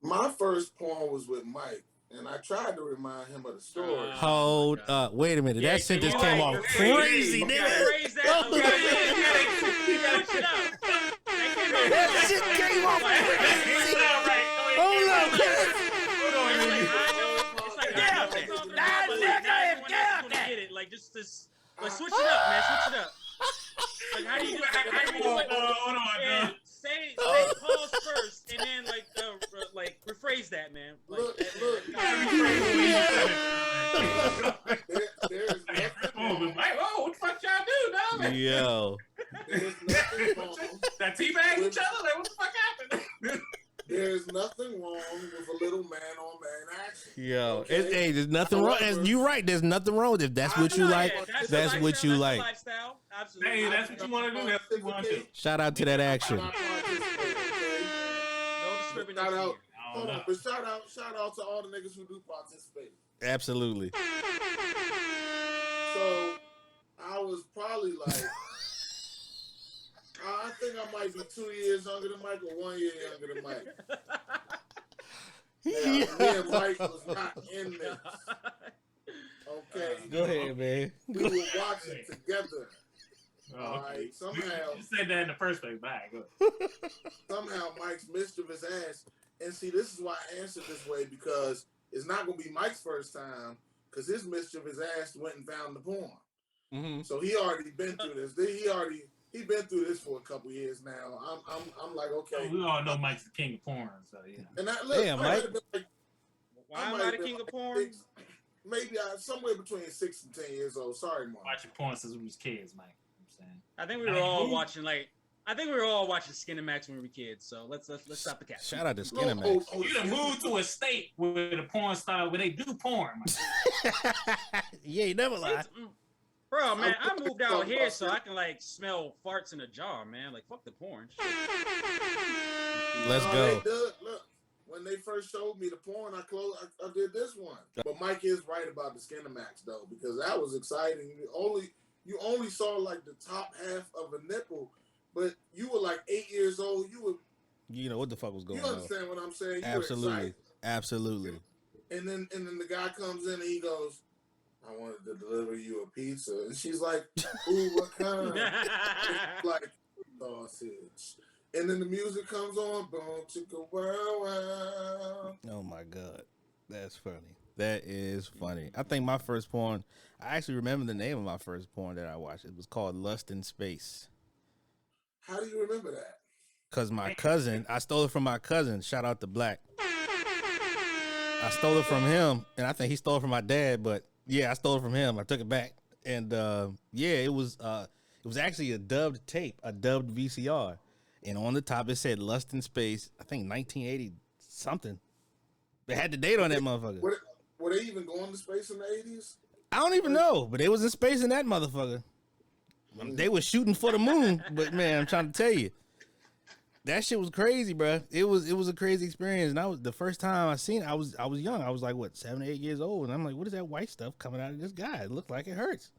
My first porn was with Mike. And I tried to remind him of the story. Hold up. Wait a minute. That sentence came off crazy, nigga. That shit came off crazy. Hold up. Like, just like, switch it up, man. Switch it up. Like, how do you do it? Hold on, Say pause first, and then like rephrase that, man. Like, look. There's nothing like, oh, what the fuck y'all do, dog? Yo. There's nothing wrong. That teabag each other? Like, what the fuck happened? There's nothing wrong with a little man-on-man action. Yo, okay? There's nothing wrong. You're right. There's nothing wrong with it. If that's what you like, that's what you like. Absolutely. Hey, that's what you want to do. That's what you want to do. Shout out to that action. No discrimination. Shout out to all the niggas who do participate. Absolutely. So I was probably like, I think I might be 2 years younger than Mike or 1 year younger than Mike. Now, me and Mike was not in this. Okay. Go ahead, man. We would watch it together. Oh, All okay. right. Somehow. You said that in the first place. Bye. Go. Somehow Mike's mischievous ass. And see, this is why I answered this way, because it's not going to be Mike's first time, because his mischievous ass went and found the porn. Mm-hmm. So he already been through this. He been through this for a couple years now. I'm like, okay. We all know Mike's the king of porn, so yeah. And I look, Damn, I Mike. like, Why am I the king of porn? Maybe somewhere between 6 and 10 years old. Sorry, Mark. Watching porn since we was kids, Mike. I'm saying. I think we were all watching Skinamax when we were kids. So let's stop the cat. Shout out to Skinamax. You done moved to a state where the porn star where they do porn. Yeah, you never lie. Bro, man, I moved out here so I can like smell farts in a jar, man. Like fuck the porn. Shit. Let's go. Look, when they first showed me the porn, I did this one. But Mike is right about the Skinamax though, because that was exciting. You only saw like the top half of a nipple, but you were like 8 years old. You know what the fuck was going on? You understand what I'm saying? Absolutely. Absolutely. And then the guy comes in and he goes, I wanted to deliver you a pizza. And she's like, ooh, what kind? Like, sausage. And then the music comes on, boom, chicka, wow, wow. Oh my God. That's funny. That is funny. I think my first porn, I actually remember the name of my first porn that I watched. It was called Lust in Space. How do you remember that? Because my cousin, I stole it from my cousin. Shout out to Black. I stole it from him, and I think he stole it from my dad, but yeah, I stole it from him. I took it back. And yeah, it was actually a dubbed tape, a dubbed VCR. And on the top it said Lust in Space, I think 1980 something. They had the date on that motherfucker. Were they even going to space in the 80s? I don't even know, but they was in space in that motherfucker. They was shooting for the moon, but man, I'm trying to tell you, that shit was crazy, bro. It was a crazy experience, and I was the first time I seen it. I was young. I was like 7 or 8 years old, and I'm like, what is that white stuff coming out of this guy? It looked like it hurts.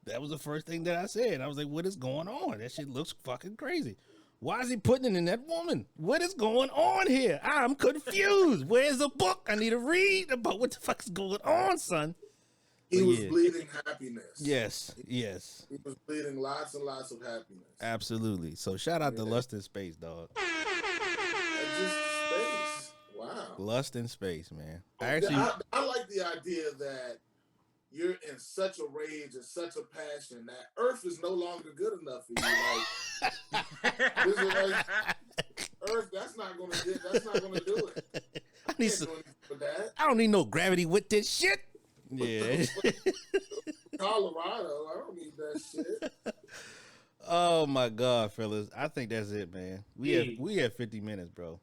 That was the first thing that I said. I was like, what is going on? That shit looks fucking crazy. Why is he putting it in that woman? What is going on here? I'm confused. Where's the book? I need to read about what the fuck is going on, son. He was bleeding happiness. Yes. He was bleeding lots and lots of happiness. Absolutely. So shout out to Lust in Space, dog. Just space. Wow. Lust in Space, man. I like the idea that you're in such a rage and such a passion that Earth is no longer good enough for you. Like, Earth, that's not gonna do it. I don't need no gravity with this shit. Yeah. Colorado, I don't need that shit. Oh my God, fellas. I think that's it, man. We have 50 minutes, bro.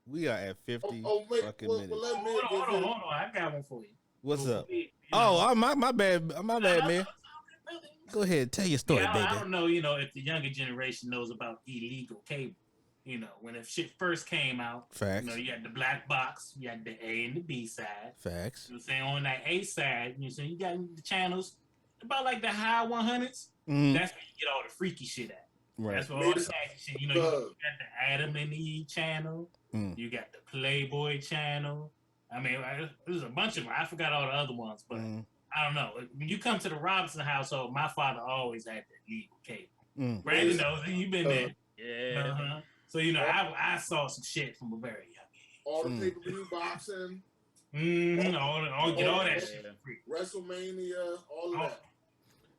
We are at 50 fucking minutes. Hold on. I got one for you. What's up? Oh, my bad, man. Go ahead, tell your story, baby. I don't know, if the younger generation knows about illegal cable. When the shit first came out, facts. You had the black box, you had the A and the B side. Facts. You know what I'm saying? On that A side, you got the channels about like the high 100s. Mm. That's where you get all the freaky shit at. Right. That's where all the tacky shit. You got the Adam and Eve channel. You got the Playboy channel. I mean, there's a bunch of them. I forgot all the other ones, but I don't know. When you come to the Robinson household, my father always had the legal cable. Brandon knows it. You've been there. Yeah. Uh-huh. So, I saw some shit from a very young age. All the pay-per-view boxing. Get all that shit free. WrestleMania, all of that.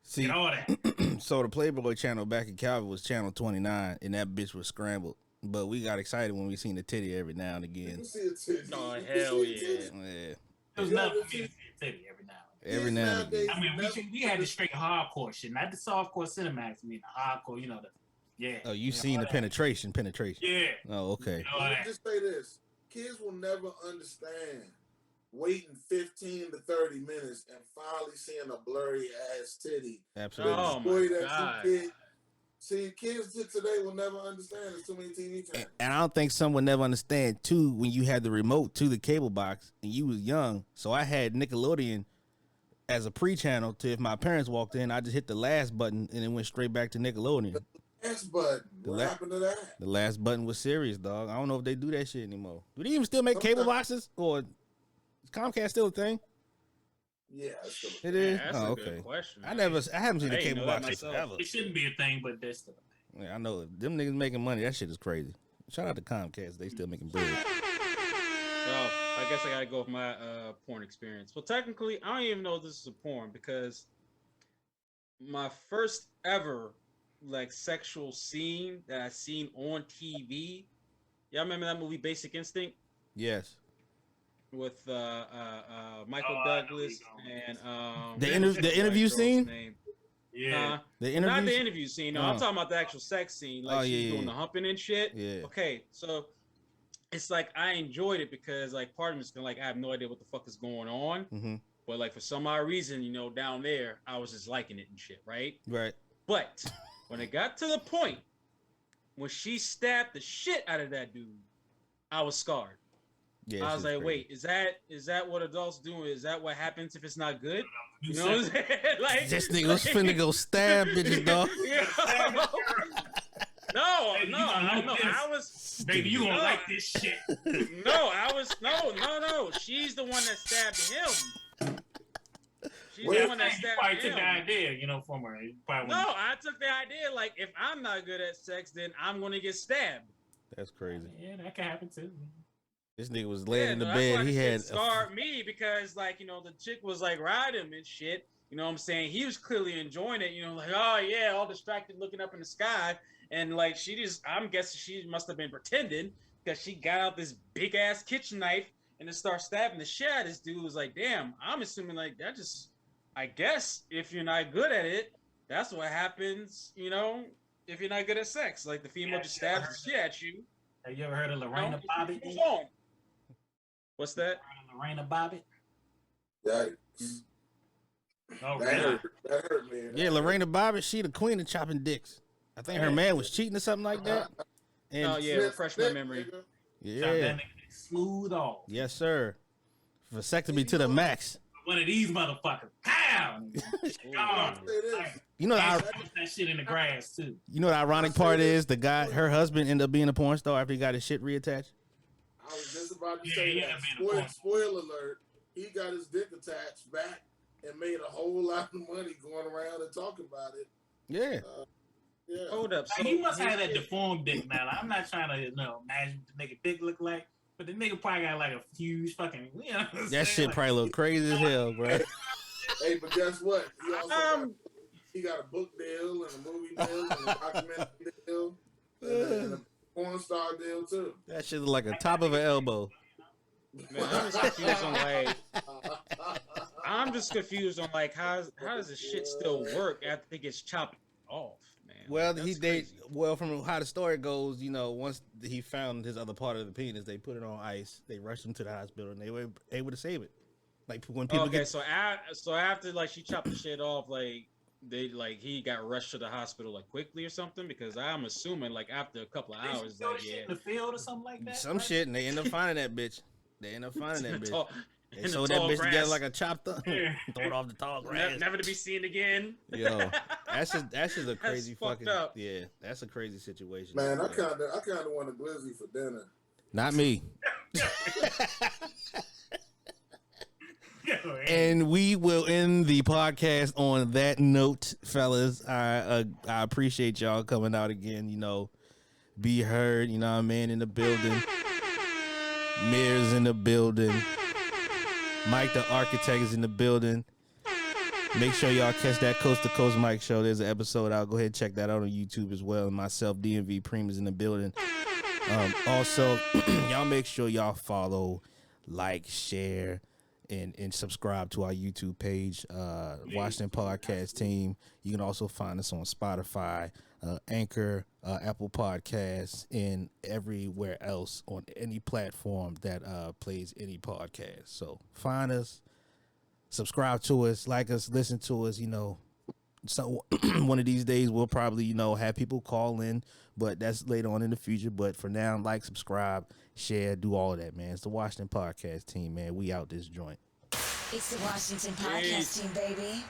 See, get all that. So the Playboy channel back in Calvin was channel 29, and that bitch was scrambled. But we got excited when we seen the titty every now and again. You see a titty. Oh, hell yeah. Yeah. It was nothing for me to see a titty every now and then. Every now and again. I mean, we had the straight hardcore shit, not the softcore Cinemax. I mean, the hardcore, Oh, you seen the penetration. Yeah. Oh, okay. Let me just say this. Kids will never understand waiting 15 to 30 minutes and finally seeing a blurry ass titty. Absolutely. Oh, my God. See, kids today will never understand. There's too many TV channels. And I don't think some would never understand, too, when you had the remote to the cable box and you was young. So I had Nickelodeon as a pre-channel to if my parents walked in, I just hit the last button and it went straight back to Nickelodeon. Last button. What happened to that? The last button was Sirius, dog. I don't know if they do that shit anymore. Do they even still make cable boxes? Or is Comcast still a thing? Yeah, it is. That's a good question. I haven't seen the cable box ever. It shouldn't be a thing, but that's the thing. Yeah, I know them niggas making money. That shit is crazy. Shout out to Comcast. They still making bread. So I guess I gotta go with my porn experience. Well, technically, I don't even know if this is a porn because my first ever like sexual scene that I seen on TV. Y'all remember that movie Basic Instinct? Yes. With Michael Douglas and the interview scene. Name. Yeah, the interview. Not the interview scene. No, I'm talking about the actual sex scene. Like she's doing the humping and shit. Yeah. Okay, so it's like I enjoyed it because like part of me is like I have no idea what the fuck is going on. Mm-hmm. But like for some odd reason, you know, down there, I was just liking it and shit, right? Right. But when it got to the point when she stabbed the shit out of that dude, I was scarred. Yeah, I was like, crazy. Wait, is that what adults do? Is that what happens if it's not good? You know what I'm saying? Like this nigga was finna go stab bitches, dog. No. I was, baby, you gonna like this shit. No. She's the one that stabbed him. She's the one that stabbed him. Took the idea, you know, from her. I took the idea. Like, if I'm not good at sex, then I'm gonna get stabbed. That's crazy. Yeah, that can happen too. This nigga was laying in the bed. He had scarred me because, like, you know, the chick was like riding him and shit. You know what I'm saying? He was clearly enjoying it. You know, like, oh yeah, all distracted, looking up in the sky, and like I'm guessing she must have been pretending because she got out this big ass kitchen knife and then start stabbing the shit out of this dude. Was like, damn. I'm assuming like that just. I guess if you're not good at it, that's what happens. You know, if you're not good at sex, like the female just stabs the shit at you. Have you ever heard of Lorena Bobbitt? What's that? Lorena Bobbitt? Yikes. Oh, that hurt, man. Yeah, Lorena Bobbitt, she the queen of chopping dicks. I think her man was cheating or something like that. And refresh my memory. Yeah. Smooth off. Yes, sir. Vasectomy to the max. One of these motherfuckers. Pow! You know that shit in the grass too. You know the ironic part is her husband ended up being a porn star after he got his shit reattached. I was just about to say that. Spoiler alert. He got his dick attached back and made a whole lot of money going around and talking about it. Yeah. Yeah. Hold up. So he must have that deformed dick now. I'm not trying to imagine what the nigga dick look like, but the nigga probably got like a huge fucking. You know that shit probably look crazy as hell, bro. Hey, but guess what? He also he got a book deal and a movie deal and a documentary deal and a porn star deal too. That shit look like a top of an elbow. Man, I'm just confused on like how does this shit still work after it gets chopped off, man? Well, from how the story goes, you know, once he found his other part of the penis, they put it on ice, they rushed him to the hospital, and they were able to save it. Like when people so after like she chopped the shit off, like he got rushed to the hospital like quickly or something, because I'm assuming like after a couple of hours, like in the field or something like that. Some shit, and they end up finding that bitch. They sew that bitch grass. Together like a chopped up. Throw it off the tall grass. Never to be seen again. Yo, that's just a crazy fucking up. Yeah, that's a crazy situation. Man, I kind of want a glizzy for dinner. Not me. And we will end the podcast on that note, fellas. I appreciate y'all coming out again. You know, be heard. You know what I mean, in the building. Mayor's in the building. Mike the architect is in the building. Make sure y'all catch that Coast to Coast Mike show. There's an episode out. Go ahead and check that out on YouTube as well. And myself, DMV Preem, is in the building. Also, y'all make sure y'all follow, like, share, and subscribe to our YouTube page, Washington Podcast Team. You can also find us on Spotify, Anchor, Apple Podcasts, and everywhere else on any platform that plays any podcast. So find us, subscribe to us, like us, listen to us. You know, so one of these days we'll probably, you know, have people call in, but that's later on in the future. But for now, like, subscribe, share, do all of that, man. It's the Washington Podcast Team, man. We out this joint. It's the Washington Podcast Team, baby.